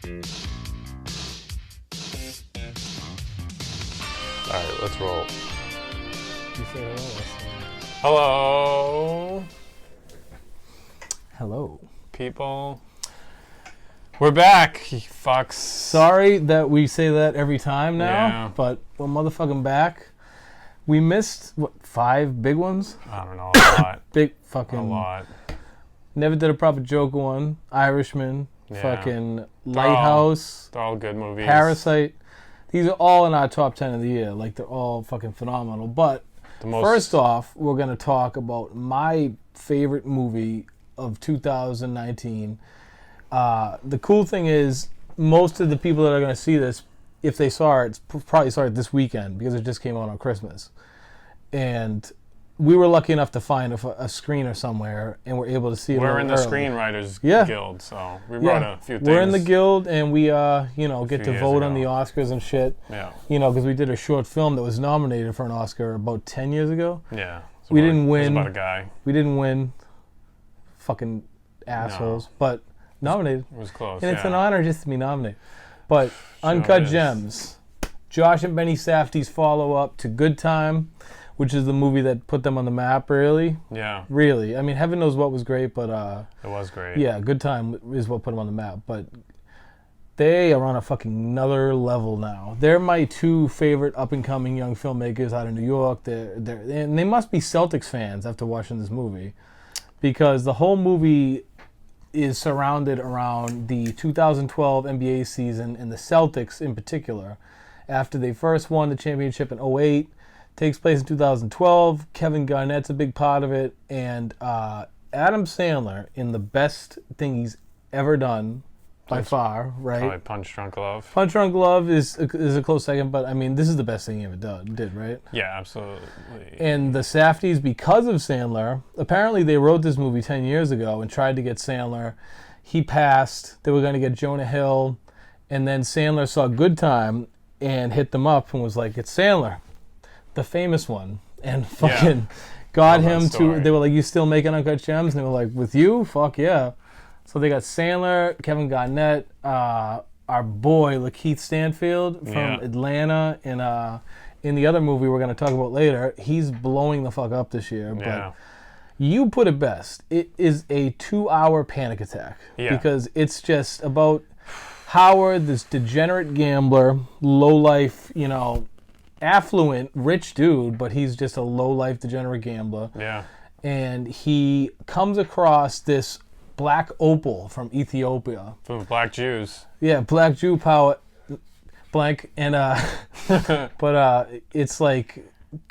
Alright, let's roll. You say Hello, hello. people. We're back, you fucks. Sorry that we say that every time now, Yeah. but we're motherfucking back. We missed, 5 big ones? I don't know, a lot. Big fucking... A lot. Never did a proper Joker one. Irishman. Yeah. Fucking Lighthouse. They're all good movies. Parasite. These are all in our top 10 of the year. Like, they're all fucking phenomenal. But first off, we're going to talk about my favorite movie of 2019. The cool thing is, most of the people that are going to see this, if they saw it, probably saw it this weekend because it just came out on Christmas. And we were lucky enough to find a screener somewhere, and we're able to see it. We're in the early. Screenwriters Guild, so we brought a few things. We're in the guild, and we, get to vote on the Oscars and shit. Yeah. Because we did a short film that was nominated for an Oscar about 10 years ago. Yeah. We didn't win. It was about a guy. We didn't win. Fucking assholes. No. But nominated. It was close, And it's an honor just to be nominated. But Uncut Gems. Josh and Benny Safdie's follow-up to Good Time, which is the movie that put them on the map, really. Yeah. Really. I mean, Heaven Knows What was great, but... it was great. Yeah, Good Time is what put them on the map. But they are on a fucking another level now. They're my 2 favorite up-and-coming young filmmakers out of New York. And they must be Celtics fans after watching this movie. Because the whole movie is surrounded around the 2012 NBA season and the Celtics in particular. After they first won the championship in 2008, takes place in 2012. Kevin Garnett's a big part of it. And Adam Sandler, in the best thing he's ever done, by far, right? Probably Punch Drunk Love. Punch Drunk Love is a close second, but I mean, this is the best thing he ever did, right? Yeah, absolutely. And the Safdies, because of Sandler, apparently they wrote this movie 10 years ago and tried to get Sandler. He passed. They were going to get Jonah Hill. And then Sandler saw Good Time and hit them up and was like, it's Sandler, the famous one. And fucking got him to, they were like, you still making Uncut Gems? And they were like, with you? Fuck yeah. So they got Sandler, Kevin Garnett, our boy Lakeith Stanfield from Atlanta, and in the other movie we're going to talk about later, he's blowing the fuck up this year. Yeah. But you put it best. It is a 2-hour panic attack because it's just about Howard, this degenerate gambler, low-life, affluent, rich dude, but he's just a low-life, degenerate gambler. Yeah. And he comes across this black opal from Ethiopia. From Black Jews. Yeah, black Jew power, blank, and but it's like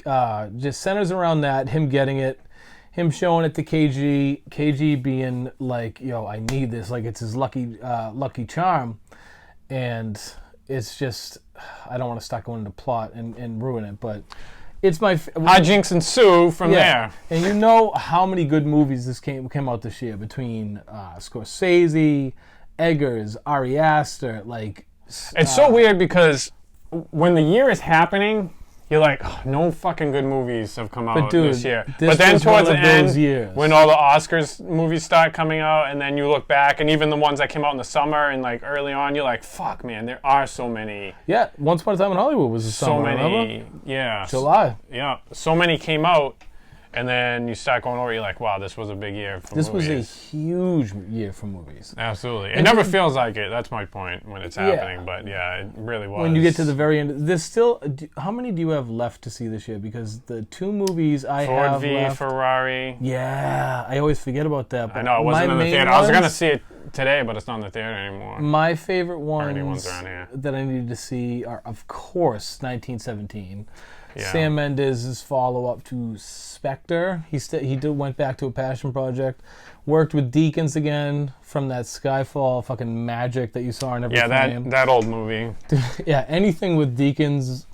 just centers around that, him getting it, him showing it to KG being like, yo, I need this, like it's his lucky charm, and it's just, I don't want to start going into plot and ruin it, but it's my... Hijinks ensue from there. And you know how many good movies this came out this year between Scorsese, Eggers, Ari Aster, like... It's so weird because when the year is happening, you're like, oh, no fucking good movies have come out this year. But then towards the end, when all the Oscars movies start coming out, and then you look back, and even the ones that came out in the summer and like early on, you're like, fuck, man, there are so many. Yeah, Once Upon a Time in Hollywood was the summer, remember? Yeah. July. Yeah, so many came out, and then you start going over, you're like, wow, this was a big year for movies. This was a huge year for movies. Absolutely. It never feels like it. That's my point when it's happening. But yeah, it really was. When you get to the very end, there's still... How many do you have left to see this year? Because the 2 movies I have Ford v. left... Ferrari. Yeah, I always forget about that. But I know, it wasn't in the theater. I was going to see it today, but it's not in the theater anymore. My favorite ones around here that I needed to see are, of course, 1917. Yeah. Sam Mendes' follow-up to Spectre. He went back to a passion project. Worked with Deakins again from that Skyfall fucking magic that you saw in every frame. Yeah, that old movie. Yeah, anything with Deakins,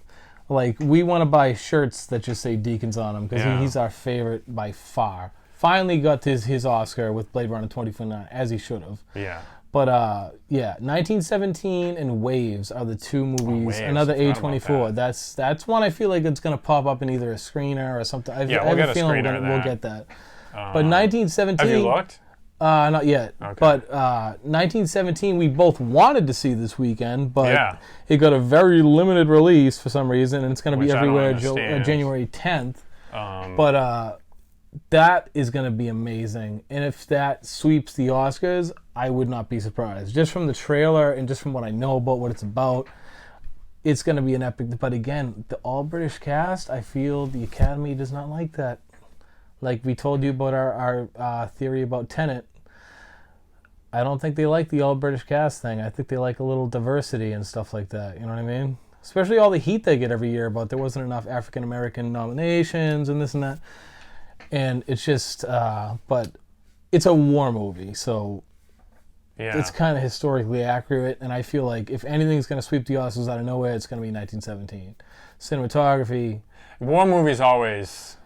like, we want to buy shirts that just say Deakins on them because he's our favorite by far. Finally got his Oscar with Blade Runner 2049, as he should have. Yeah. But 1917 and Waves are the 2 movies. Waves, another A24. that. That's one I feel like it's gonna pop up in either a screener or something. I We'll have get a a feeling screener of we'll that. get that. But 1917. Have you looked? Not yet. Okay. But 1917, we both wanted to see this weekend, but it got a very limited release for some reason, and it's going to be everywhere January 10th. But that is going to be amazing. And if that sweeps the Oscars, I would not be surprised. Just from the trailer and just from what I know about what it's about, it's going to be an epic. But again, the all-British cast, I feel the Academy does not like that. Like we told you about our theory about Tenet, I don't think they like the all-British cast thing. I think they like a little diversity and stuff like that. You know what I mean? Especially all the heat they get every year about there wasn't enough African-American nominations and this and that. And it's just, but it's a war movie, so it's kind of historically accurate. And I feel like if anything's going to sweep the Oscars out of nowhere, it's going to be 1917. Cinematography. War movies always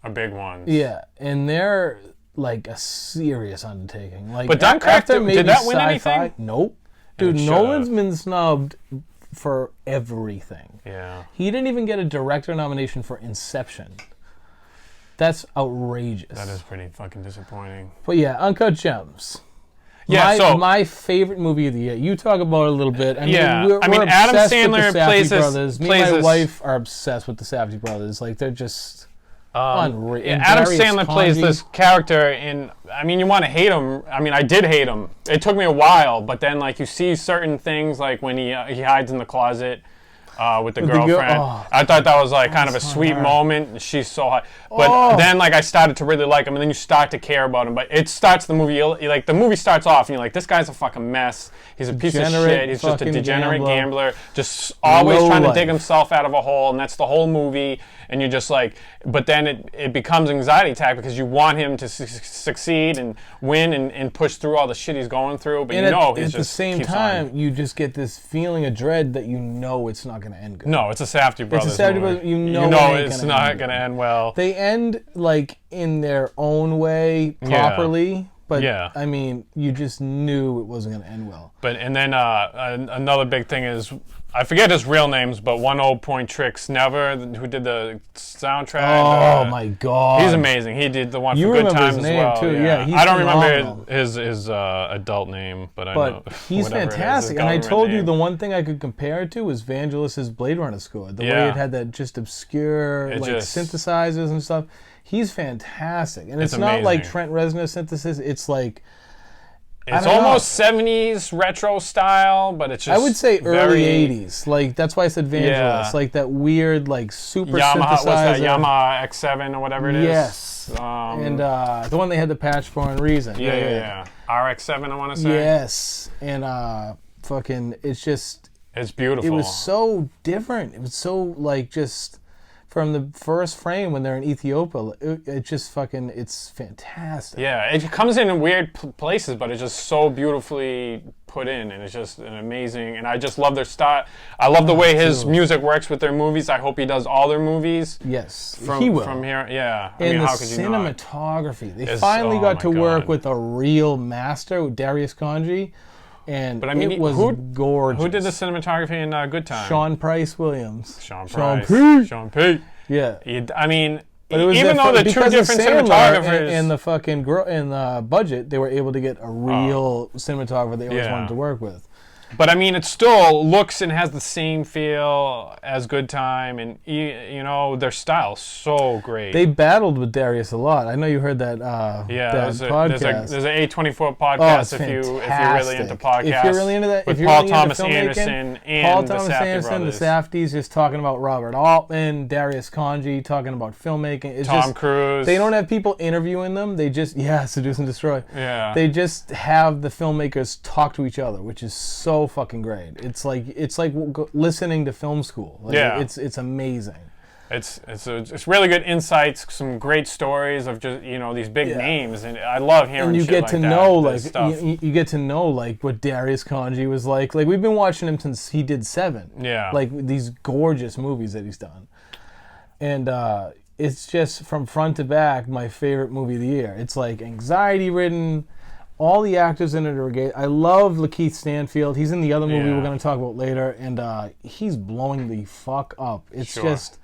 are big ones. Yeah, and they're like a serious undertaking. Like, but Dunkirk, did that win anything? Nope. Dude, Nolan's been snubbed for everything. Yeah. He didn't even get a director nomination for Inception. That's outrageous. That is pretty fucking disappointing. But yeah, Uncut Gems. Yeah, my favorite movie of the year. You talk about it a little bit. We're Adam Sandler plays brothers. Me and my wife are obsessed with the Safdie brothers. Like, they're just unreal. Yeah, Adam Sandler plays this character in. I mean, you want to hate him. I mean, I did hate him. It took me a while, but then like you see certain things, like when he hides in the closet. With the girlfriend. I thought that was like kind of a sweet moment. She's so hot. But then like I started to really like him, and then you start to care about him. But it starts the movie, like the movie starts off and you're like, this guy's a fucking mess. He's a piece of shit. He's just a degenerate gambler. Just always trying to dig himself out of a hole, and that's the whole movie. And you're just like, but then it becomes anxiety attack because you want him to succeed and win and push through all the shit he's going through. But he's at just the same time, you just get this feeling of dread that you know it's not going to end good. No, it's a Safdie brothers. It's a Safdie brothers. You know it's not going to end well. They end like in their own way properly. But, I mean, you just knew it wasn't going to end well. But and then another big thing is, I forget his real names, but 1-0-Point-Tricks Never, who did the soundtrack. Oh, my God. He's amazing. He did the one for Good Times as well. Too. Yeah, I don't remember his adult name, but I know. But he's fantastic. And I told you the one thing I could compare it to was Vangelis's Blade Runner score. The way it had that just obscure synthesizers and stuff. He's fantastic. And it's not like Trent Reznor synthesis. It's like... It's almost 70s retro style, but it's just I would say early 80s. Like, that's why I said Vangelis. Yeah. Like that weird, like, super synthesizer. What's that? Yamaha X7 or whatever it is? Yes. And the one they had the patch for in Reason. Yeah. RX7, I want to say. Yes. And fucking, it's just... It's beautiful. It was so different. It was so, like, just... From the first frame when they're in Ethiopia, it just fucking, it's fantastic. Yeah, it comes in weird places, but it's just so beautifully put in, and it's just an amazing, and I just love their style. I love the way his music works with their movies. I hope he does all their movies. Yes, he will. From here, yeah. I mean, how could you not? Cinematography. They finally got to work with a real master, Darius Khondji. And but I mean, it was gorgeous. Who did the cinematography in Good Time? Sean Price Williams. Sean P. Yeah. I mean, but it was even though the two different cinematographers and the fucking in the budget, they were able to get a real cinematographer they always wanted to work with. But I mean, it still looks and has the same feel as Good Time, and you know their style's so great. They battled with Darius a lot. I know you heard that. That podcast. There's an A24 podcast if you're really into podcasts. If you're really into that, with Paul Thomas Anderson and the Safdie brothers. The Safdies, just talking about Robert Altman, Darius Khondji, talking about filmmaking. It's Tom Cruise. They don't have people interviewing them. They just Seduce and Destroy. Yeah. They just have the filmmakers talk to each other, which is so fucking great. It's like listening to film school. Like, it's amazing. It's really good insights, some great stories of just these big names, and I love hearing. And you shit get like to that, know like you get to know like what Darius Khondji was like. Like we've been watching him since he did Seven. Yeah. Like these gorgeous movies that he's done, and it's just from front to back my favorite movie of the year. It's like anxiety ridden. All the actors in it are great. I love Lakeith Stanfield. He's in the other movie we're going to talk about later, and he's blowing the fuck up. It's just,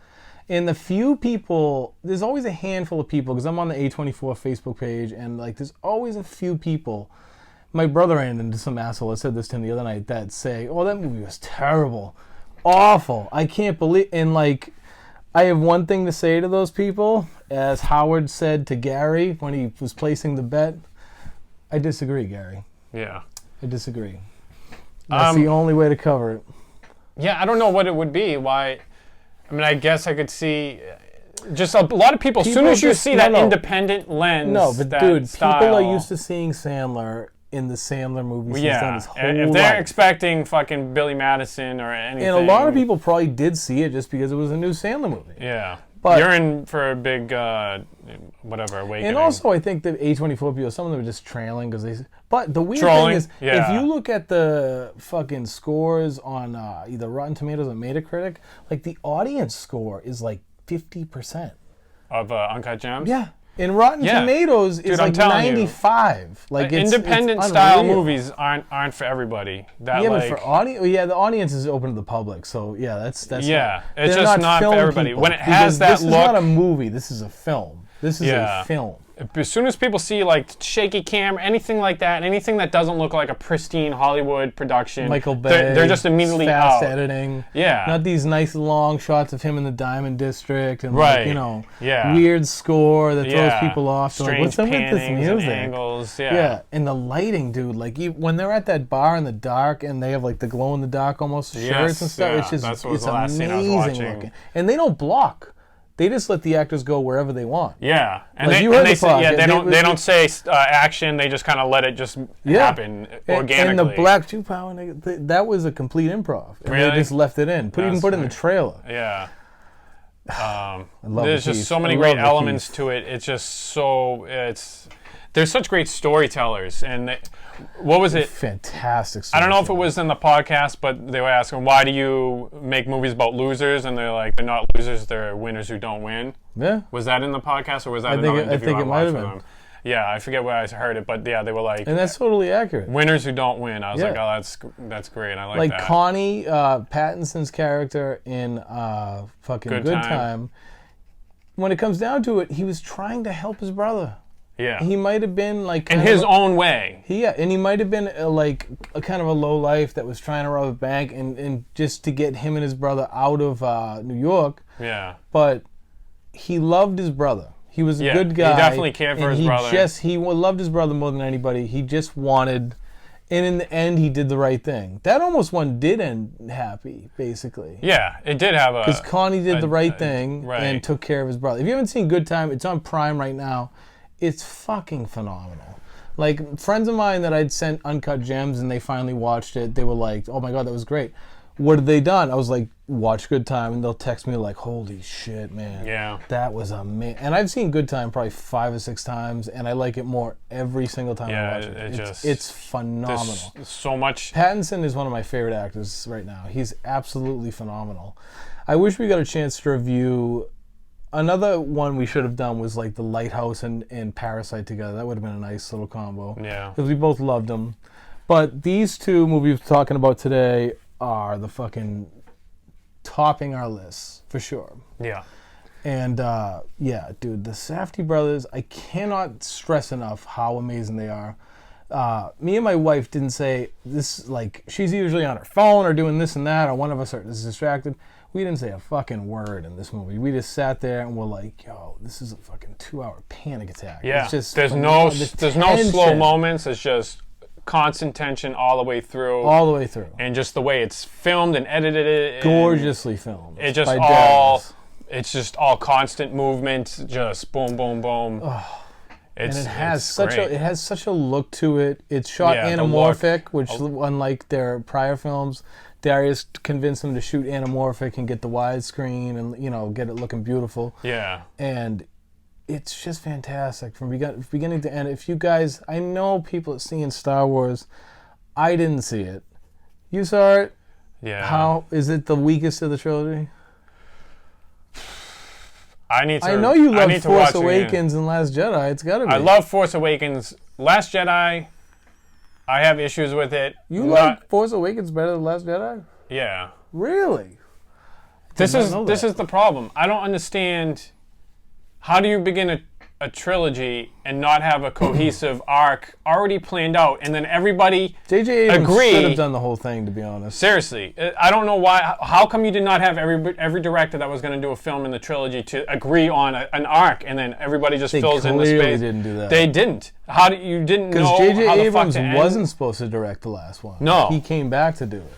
And the few people, there's always a handful of people, because I'm on the A24 Facebook page, and like there's always a few people. My brother ran into some asshole, I said this to him the other night, that say, oh, that movie was terrible. Awful. I can't believe, and like, I have one thing to say to those people, as Howard said to Gary when he was placing the bet. I disagree, Gary. Yeah. I disagree. That's the only way to cover it. Yeah, I don't know what it would be. Why? I mean, I guess I could see just a lot of people, as soon as you see that independent lens. No, but dude, style, people are used to seeing Sandler in the Sandler movies. Yeah, he's done his whole if they're life. expecting fucking Billy Madison or anything. And a lot of people probably did see it just because it was a new Sandler movie. Yeah. But you're in for a big, whatever, awakening. And also, I think the A24 people, some of them are just trailing because they. But the weird Trolling, thing is, if you look at the fucking scores on either Rotten Tomatoes or Metacritic, like the audience score is like 50%. Of Uncut Gems? Yeah. And Rotten Tomatoes is like 95. Like independent style movies aren't for everybody. That, but for audience, the audience is open to the public. So that's it's just not for everybody. People, when it has that this look, is not a movie. This is a film. This is a film. As soon as people see like shaky camera, anything like that, anything that doesn't look like a pristine Hollywood production, Michael Bay, they're just immediately fast out. editing. Yeah, not these nice long shots of him in the Diamond District and weird score that throws people off. Strange like, what's up with this music? And angles. And the lighting, dude. Like when they're at that bar in the dark and they have like the glow in the dark almost shirts and stuff. It's just it's amazing looking, and they don't block. They just let the actors go wherever they want. Yeah, and like they don't say action. They just kind of let it just happen organically. And the Black Jew Power, that was a complete improv. And they just left it in. Even put it in the trailer. Yeah. There's just so many great elements to it. It's just so there's such great storytellers, and what was it? Fantastic. I don't know if it was in the podcast, but they were asking, why do you make movies about losers? And they're like, they're not losers, they're winners who don't win. Yeah. Was that in the podcast, or was that another interview I think it might have been. Them? Yeah, I forget where I heard it, but yeah, they were like, and that's totally accurate. Winners who don't win. I was like, oh, that's great. I like that. Like Connie Pattinson's character in fucking Good Time. When it comes down to it, he was trying to help his brother. Yeah, he might have been like in his own way. And he might have been like a kind of a low life that was trying to rob a bank and just to get him and his brother out of New York. Yeah, but he loved his brother. He was a good guy. He definitely cared for his brother. He loved his brother more than anybody. He just wanted, and in the end, he did the right thing. That almost one did end happy, basically. Yeah, it did have a... Because Connie did the right thing and took care of his brother. If you haven't seen Good Time, it's on Prime right now. It's fucking phenomenal. Like, friends of mine that I'd sent Uncut Gems and they finally watched it, they were like, oh my God, that was great. What had they done? I was like, watch Good Time, and they'll text me like, holy shit, man. Yeah. That was amazing. And I've seen Good Time probably 5 or 6 times, and I like it more every single time I watch it. It's phenomenal. There's so much. Pattinson is one of my favorite actors right now. He's absolutely phenomenal. I wish we got a chance to review... Another one we should have done was like The Lighthouse and Parasite together. That would have been a nice little combo. Yeah. Because we both loved them. But these two movies we're talking about today are the fucking topping our lists, for sure. Yeah. And, dude, the Safdie brothers, I cannot stress enough how amazing they are. Me and my wife didn't say this, like, she's usually on her phone or doing this and that, or one of us is distracted. We didn't say a fucking word in this movie. We just sat there and we're like, yo, this is a fucking 2-hour panic attack. Yeah. It's just there's no slow moments. It's just constant tension all the way through. All the way through. And just the way it's filmed and edited. Gorgeously filmed. It's just all constant movement, just boom, boom, boom. Oh. It has such a look to it. It's shot anamorphic, which unlike their prior films, Darius convinced them to shoot anamorphic and get the widescreen and get it looking beautiful. Yeah. And it's just fantastic from beginning to end. If you guys, I know people have seen Star Wars. I didn't see it. You saw it? Yeah. How is it the weakest of the trilogy? I know you love Force Awakens and Last Jedi. It's got to be. I love Force Awakens. Last Jedi, I have issues with it. You like Force Awakens better than Last Jedi? Yeah. Really? This is the problem. I don't understand. How do you begin a trilogy and not have a cohesive arc already planned out, and then everybody J.J. Abrams should have done the whole thing, to be honest. Seriously, I don't know why. How come you did not have every director that was going to do a film in the trilogy to agree on an arc, and then everybody just fills in the space? They clearly didn't do that. They didn't. You didn't know because J.J. how the Abrams fuck to wasn't supposed to direct the last one. No, he came back to do it.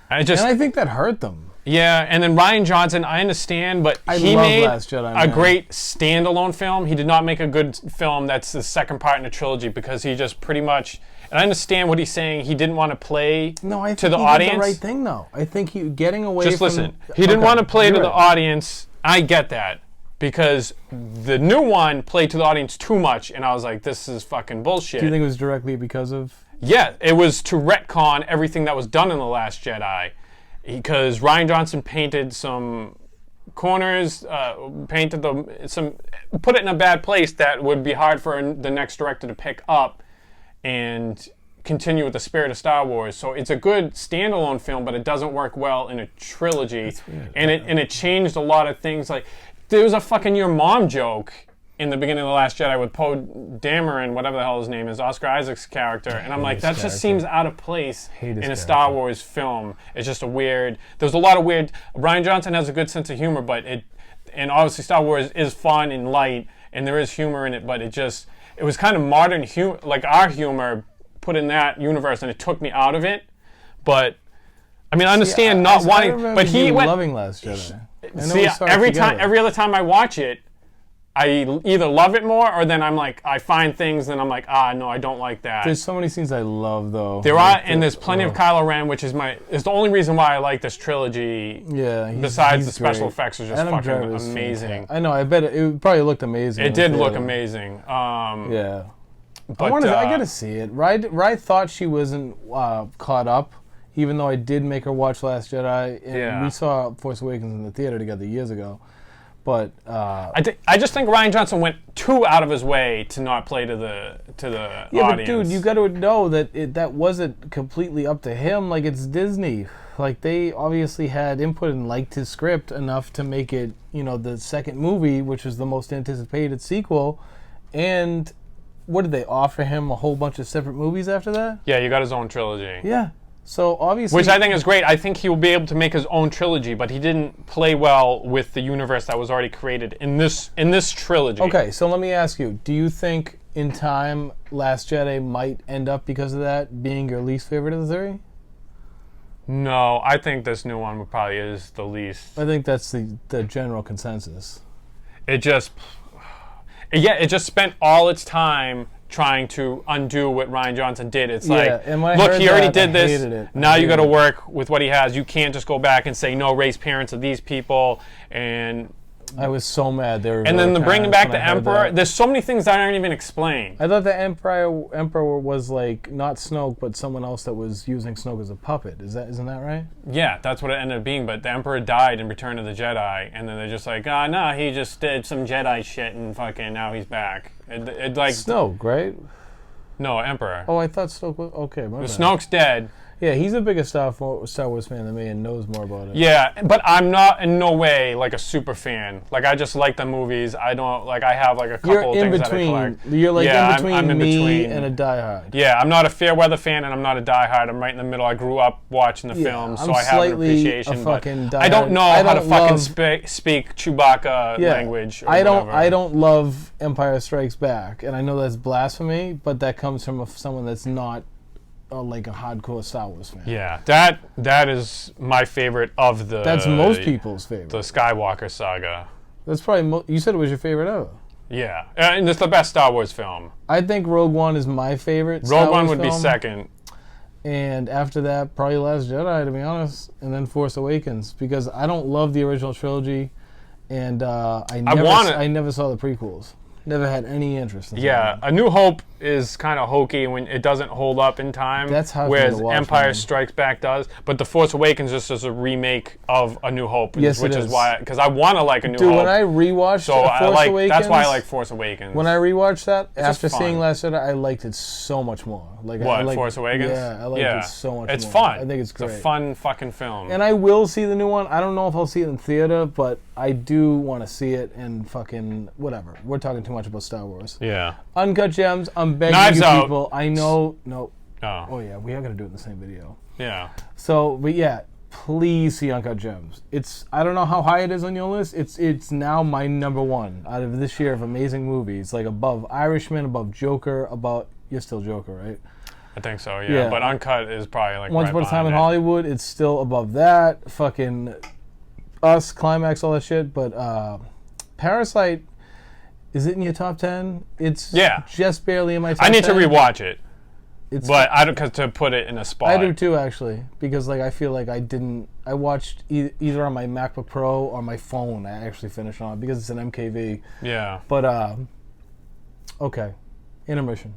And I think that hurt them. Yeah, and then Rian Johnson, I understand, but he made a great standalone film. He did not make a good film that's the second part in a trilogy because he just pretty much. And I understand what he's saying. He didn't want to play to the audience. Did the right thing, though. I think he getting away. Just listen. He didn't want to play to the audience. I get that because the new one played to the audience too much, and I was like, "This is fucking bullshit." Do you think it was directly because of? Yeah, it was to retcon everything that was done in The Last Jedi. Because Rian Johnson painted some corners, put it in a bad place that would be hard for the next director to pick up and continue with the spirit of Star Wars. So it's a good standalone film, but it doesn't work well in a trilogy. And it changed a lot of things. Like there was a fucking your mom joke in the beginning of The Last Jedi with Poe Dameron, whatever the hell his name is, Oscar Isaac's character. And I'm like, that just seems out of place in a Star Wars film. It's just there's a lot of weird, Rian Johnson has a good sense of humor, and obviously Star Wars is fun and light, and there is humor in it, but it was kind of modern humor, like our humor put in that universe, and it took me out of it. But, I mean, I understand not wanting, but he went. Loving Last Jedi. Every other time I watch it, I either love it more or then I'm like, I find things and I'm like, no, I don't like that. There's so many scenes I love, though. There's plenty of Kylo Ren, which is the only reason why I like this trilogy. Yeah, besides the special effects are just fucking amazing. I know, I bet it probably looked amazing. It did look amazing. Yeah. But, I gotta see it. Rye thought she wasn't caught up, even though I did make her watch Last Jedi. And we saw Force Awakens in the theater together years ago. But I just think Rian Johnson went too out of his way to not play to the audience. Yeah, but dude, you got to know that that wasn't completely up to him. Like, it's Disney. Like, they obviously had input and liked his script enough to make it, the second movie, which was the most anticipated sequel. And what did they offer him? A whole bunch of separate movies after that? Yeah, you got his own trilogy. Yeah. So obviously, which I think is great. I think he will be able to make his own trilogy, but he didn't play well with the universe that was already created in this trilogy. Okay, so let me ask you: do you think in time Last Jedi might end up because of that being your least favorite of the three? No, I think this new one probably is the least. I think that's the general consensus. It just spent all its time trying to undo what Rian Johnson did. It's like, look, he already did this. Now you got to work with what he has. You can't just go back and say, no, race parents of these people. And I was so mad. And then bringing back the Emperor. There's so many things that aren't even explained. I thought the Emperor was like not Snoke, but someone else that was using Snoke as a puppet. Isn't that right? Yeah, that's what it ended up being. But the Emperor died in Return of the Jedi, and then they're just like, no, he just did some Jedi shit, and fucking now he's back. It like Snoke, right? No, Emperor. Oh, I thought Snoke was okay. Snoke's dead. Yeah, he's a bigger Star Wars fan than me and knows more about it. Yeah, but I'm not in no way like a super fan. Like, I just like the movies. I don't I have like a couple of things that I collect. You're like I'm in between and a diehard. Yeah, I'm not a fair weather fan and I'm not a diehard. I'm right in the middle. I grew up watching the films, so I have an appreciation. But I don't know how to fucking speak Chewbacca language. Or I don't love Empire Strikes Back, and I know that's blasphemy, but that comes from someone that's not like a hardcore Star Wars fan. Yeah, that is my favorite of the. That's most people's favorite. The Skywalker saga. That's probably you said it was your favorite ever. Yeah, and it's the best Star Wars film. I think Rogue One is my favorite. Rogue One would be second. And after that, probably Last Jedi, to be honest, and then Force Awakens, because I don't love the original trilogy, and I never saw the prequels. Never had any interest in Yeah, A New Hope is kind of hokey when it doesn't hold up in time. That's how whereas Empire Strikes Back does. But The Force Awakens just is a remake of A New Hope. Yes, which it is is. why, because I want to like A New Hope. Dude, when I rewatched Force Awakens, that's why I like Force Awakens. When I rewatched that after fun. seeing Last Jedi, I liked it so much more. Like Force Awakens? Yeah, I liked it so much. It's more. fun. I think it's great. It's a fun fucking film. And I will see the new one. I don't know if I'll see it in theater, but I do want to see it in fucking whatever. We're talking too much about Star Wars. Yeah. Uncut Gems. I'm begging Knives you Out. people. I know. No. Oh yeah, we are gonna do it in the same video. Yeah. So, but yeah, please see Uncut Gems. It's, I don't know how high it is on your list. It's now my number one out of this year of amazing movies. Like above Irishman, above Joker, above, you're still Joker, right? I think so, yeah. But Uncut is probably like Once Upon a Time in Hollywood, it's still above that. Fucking Us, Climax, all that shit. But Parasite, is it in your top 10? It's just barely in my top 10. I need to rewatch it. But I don't, cause to put it in a spot. I do too, actually, because like I feel like I watched either on my MacBook Pro or my phone. I actually finished on it because it's an MKV. Yeah. But okay, intermission.